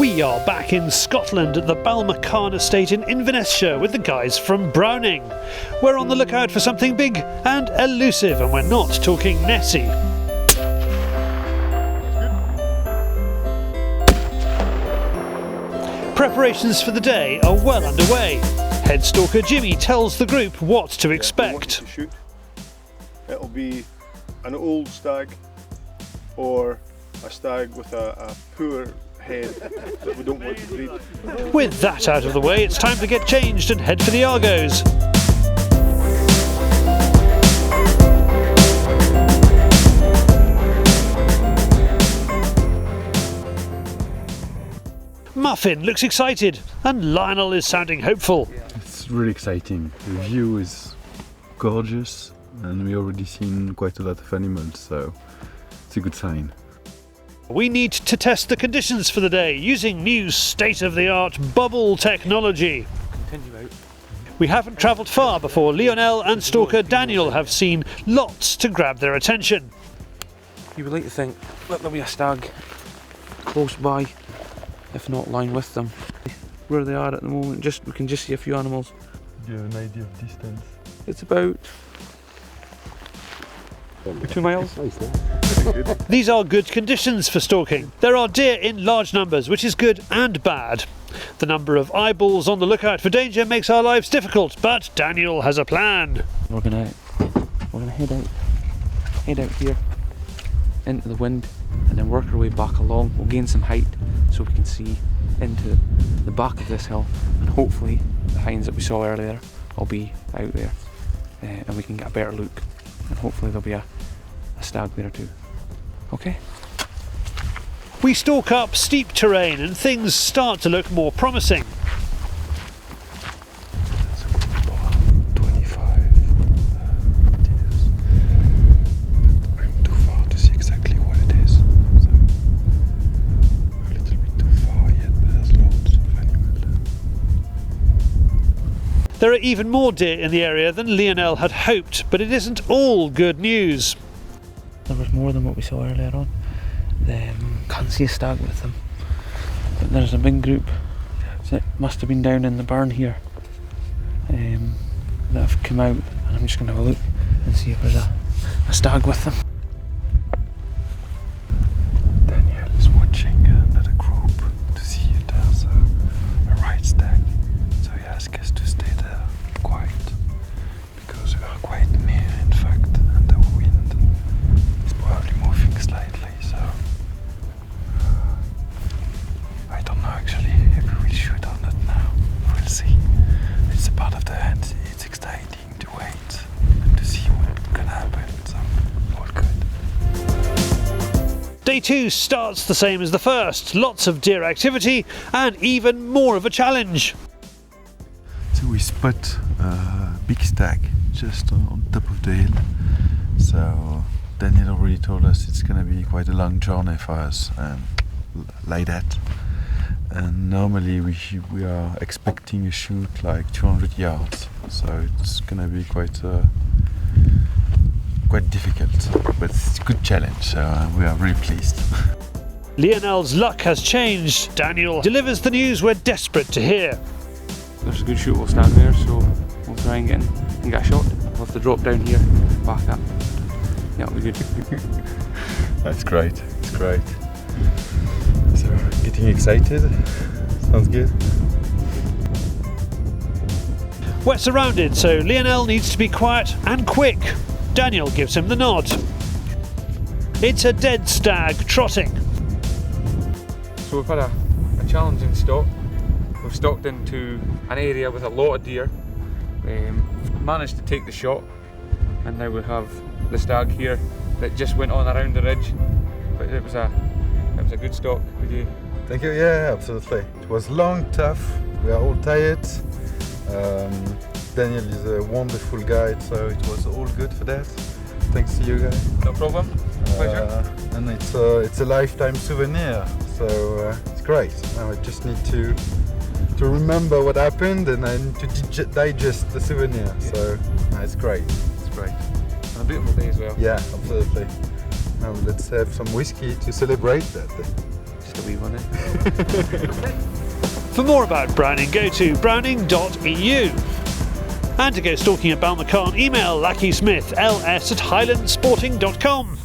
We are back in Scotland at the Balmacaan estate in Inverness-shire with the guys from Browning. We're on the lookout for something big and elusive, and we're not talking Nessie. Preparations for the day are well underway. Head stalker Jimmy tells the group what to expect. It'll be an old stag or a stag with a poor head that we don't want to breed. With that out of the way, it's time to get changed and head for the Argos. Muffin looks excited and Lionel is sounding hopeful. It's really exciting. The view is gorgeous and we've already seen quite a lot of animals, so it's a good sign. We need to test the conditions for the day using new state-of-the-art bubble technology. We haven't travelled far before Lionel and stalker Daniel have seen lots to grab their attention. You would like to think that there'll be a stag close by, if not line with them. Where they are at the moment, we can just see a few animals. Do you have an idea of distance? It's about 2 miles. These are good conditions for stalking. There are deer in large numbers, which is good and bad. The number of eyeballs on the lookout for danger makes our lives difficult, but Daniel has a plan. We're gonna head out here into the wind and then work our way back along. We'll gain some height so we can see into the back of this hill, and hopefully the hinds that we saw earlier will be out there and we can get a better look, and hopefully there'll be a stag there too. Okay? We stalk up steep terrain and things start to look more promising. That's a good spot, 25 meters. But I'm too far to see exactly what it is. So a little bit too far yet, but there's lots of animals. There are even more deer in the area than Lionel had hoped, but it isn't all good news. There was more than what we saw earlier on. Can't see a stag with them, but there's a big group that must have been down in the barn here that have come out, and I'm just going to have a look and see if there's a stag with them. Daniel is watching another group to see if there's a right stag, so he asked us to stay there quiet because we are quite near, in fact, and the wind is probably moving slightly, so I don't know actually if we will shoot or not now. We'll see. It's a part of the hunt. It's exciting to wait and to see what's gonna happen, so all good. Day 2 starts the same as the first. Lots of deer activity and even more of a challenge. So we spot a big stag just on top of the hill. So Daniel already told us it's going to be quite a long journey for us, like that. And normally we are expecting a shoot like 200 yards. So it's going to be quite difficult, but it's a good challenge. So we are really pleased. Lionel's luck has changed. Daniel delivers the news we're desperate to hear. There's a good shootable stag there, so we'll try and get a shot. We'll have to drop down here, back up. Yeah, it'll be good. That's great. It's great. So getting excited. Sounds good. We're surrounded, so Lionel needs to be quiet and quick. Daniel gives him the nod. It's a dead stag trotting. So we've had a challenging stalk. We've stalked into an area with a lot of deer. Managed to take the shot, and now we have the stag here that just went on around the ridge. But it was a good stalk. Would you? Thank you. Yeah, absolutely. It was long, tough. We are all tired. Daniel is a wonderful guide, so it was all good for that. Thanks to you guys. No problem. Pleasure. And it's a lifetime souvenir, so it's great. Now I just need to remember what happened and then to digest the souvenir. So it's great. It's great. And a beautiful day as well. Yeah, absolutely. Now let's have some whiskey to celebrate that day. Just a wee one, eh? For more about Browning, go to Browning.eu. And to go stalking at Balmacaan, email Lackey Smith, ls@highlandsporting.com.